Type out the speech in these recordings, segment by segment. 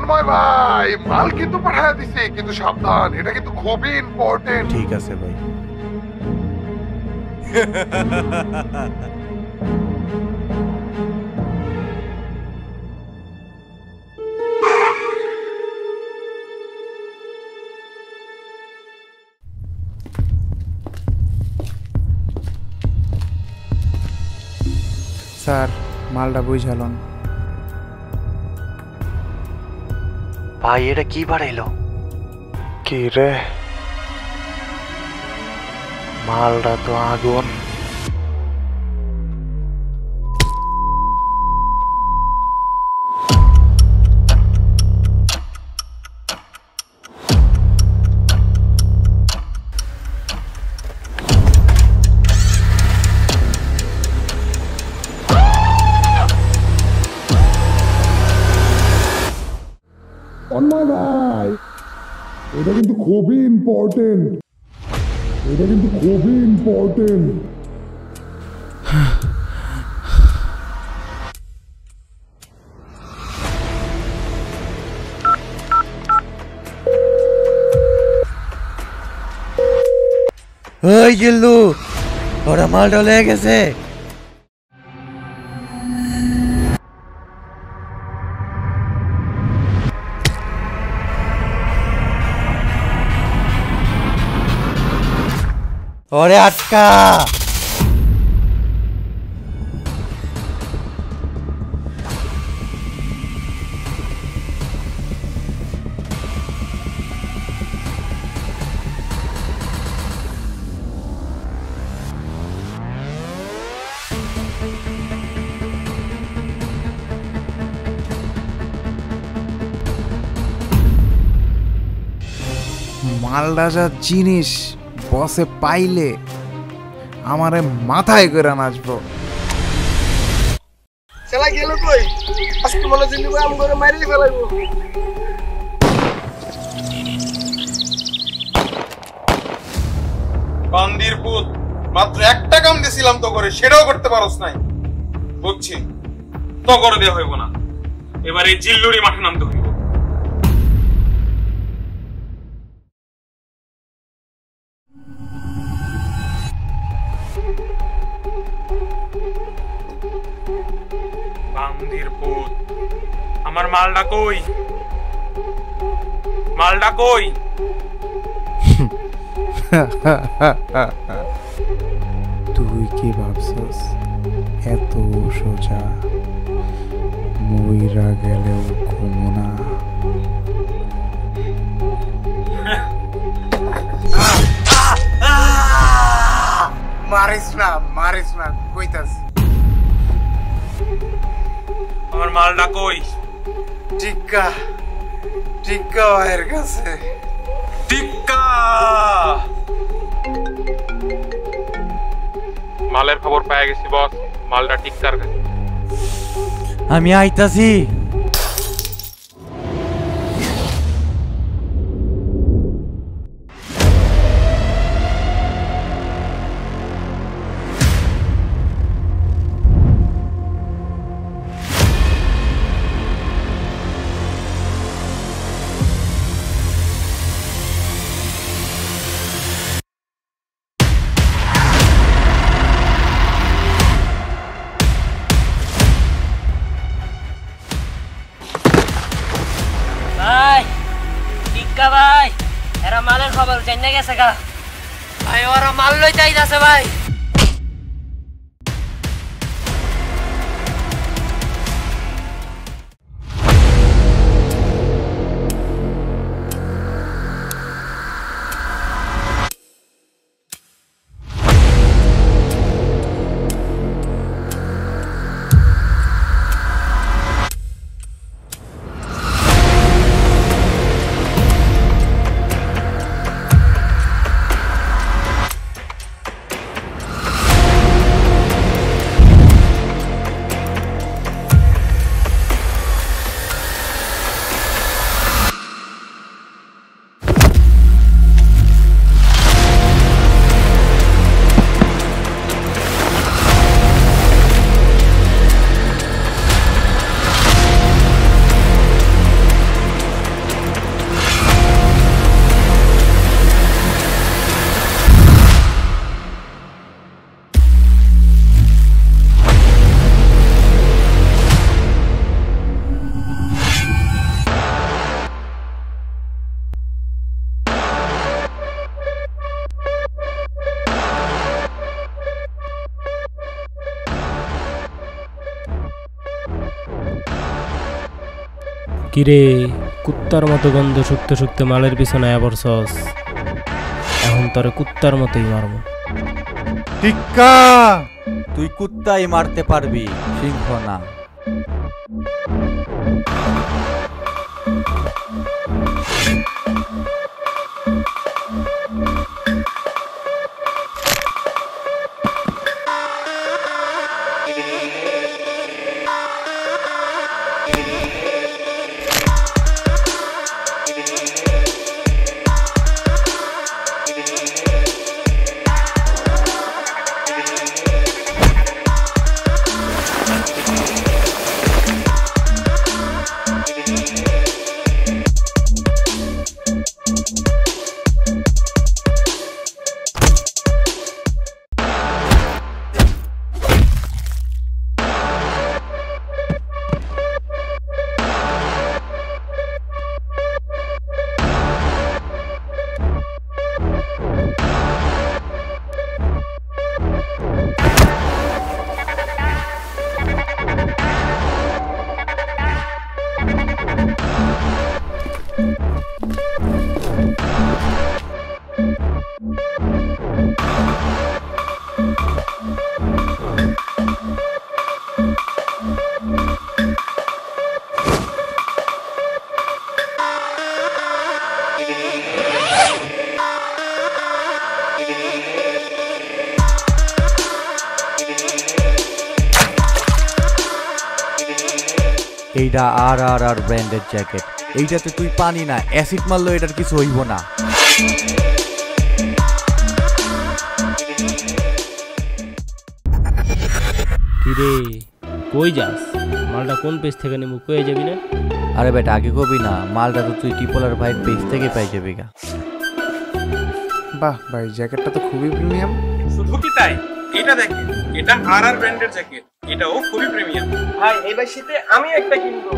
তন্ময় ভাই মাল কিন্তু পাঠায় দিছি, কিন্তু সাবধান, এটা কিন্তু খুবই ইম্পর্টেন্ট। ঠিক আছে ভাই। স্যার মালটা বুঝালন। ভাই এটা কি বাড়াইলো? কি রে? মালটা তো আগুন। তন্ময় ভাই এটা কিন্তু খুবই ইম্পর্টেন্ট, এটা কিন্তু খুবই ইম্পর্টেন্ট। ওই জিল্লু, ওরা মালটা লেগে গেছে। ওরে আটকা। মালটা যা জিনিস বসে পাইলে আমারে মাথায় করে নাচবো। চেলা গেল কই? আজকে মনে জিল্লু ভাই আমগরে মারিয়ে ফেলাইবো। বান্দির পুত, মাত্র একটা কাম দিছিলাম তো করে, সেটাও করতে পারস নাই। বুঝছি, তো করে দেওয়া হইব না। এবার এই জিল্লুরি মাঠে নামতে হইব। বান্দির পুত, আমার মালটা কই? মালটা কই? তুই কি ভাবছস এত সোজা মইরা গেলেও ঘুমো না? মারিস না, মারিস না কইতাস। আমার মালটা কই? টিক্কা টিক্কা ভাইয়ের কাছে। টিক্কা! মালের খবর পেয়ে গেছি বস, মালটা টিক্কার কাছে। আমি আইতাছি। ভাই টিক্কা ভাই, এরা মালের খবর জানিয়ে গেছে গা ভাই, ওরা মাল লইতে আইতাছে ভাই। কিরে কুত্তার মতো গন্ধ শুকতে শুকতে মালের পিছনে আবরছস, এখন তোরে কুত্তার মতোই মারবো। টিক্কা, তুই কুত্তাই মারতে পারবি, সিংহ না। এইটা আর ব্র্যান্ডের জ্যাকেট। এইটাতে তুই পানি না, অ্যাসিড মারলেও এটার কিছু হইব না। কিরে কই যাস? মালটা কোন পেজ থেকে নিমু, কয়ে যাবি না? আরে বেটা আগে কবি না, মালটা তো তুই টিপলার ভাইয়ের পেজ থেকে পাই যাবি গা। বাহ ভাই, জ্যাকেটটা তো খুবই প্রিমিয়াম। শুধু কি তাই, এটা দেখেন, এটা আর ব্র্যান্ডের জ্যাকেট, এটাও খুবই প্রিমিয়াম। ভাই এবার শীতে আমিও একটা কিনবো।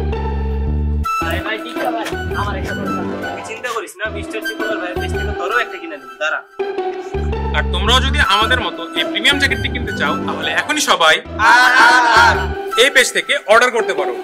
ভাই ভাই টিক্কা ভাই, আমার একটা দরকার। তুই চিন্তা করিস না, মিস্টার চিপলার ভাইয়ের পেজ থেকে তোরও একটা কিনে দেব, দাঁড়া। আর তোমরাও যদি আমাদের মতো এই প্রিমিয়াম জ্যাকেটটি কিনতে চাও, তাহলে এখনই সবাই এই পেজ থেকে অর্ডার করতে পারো।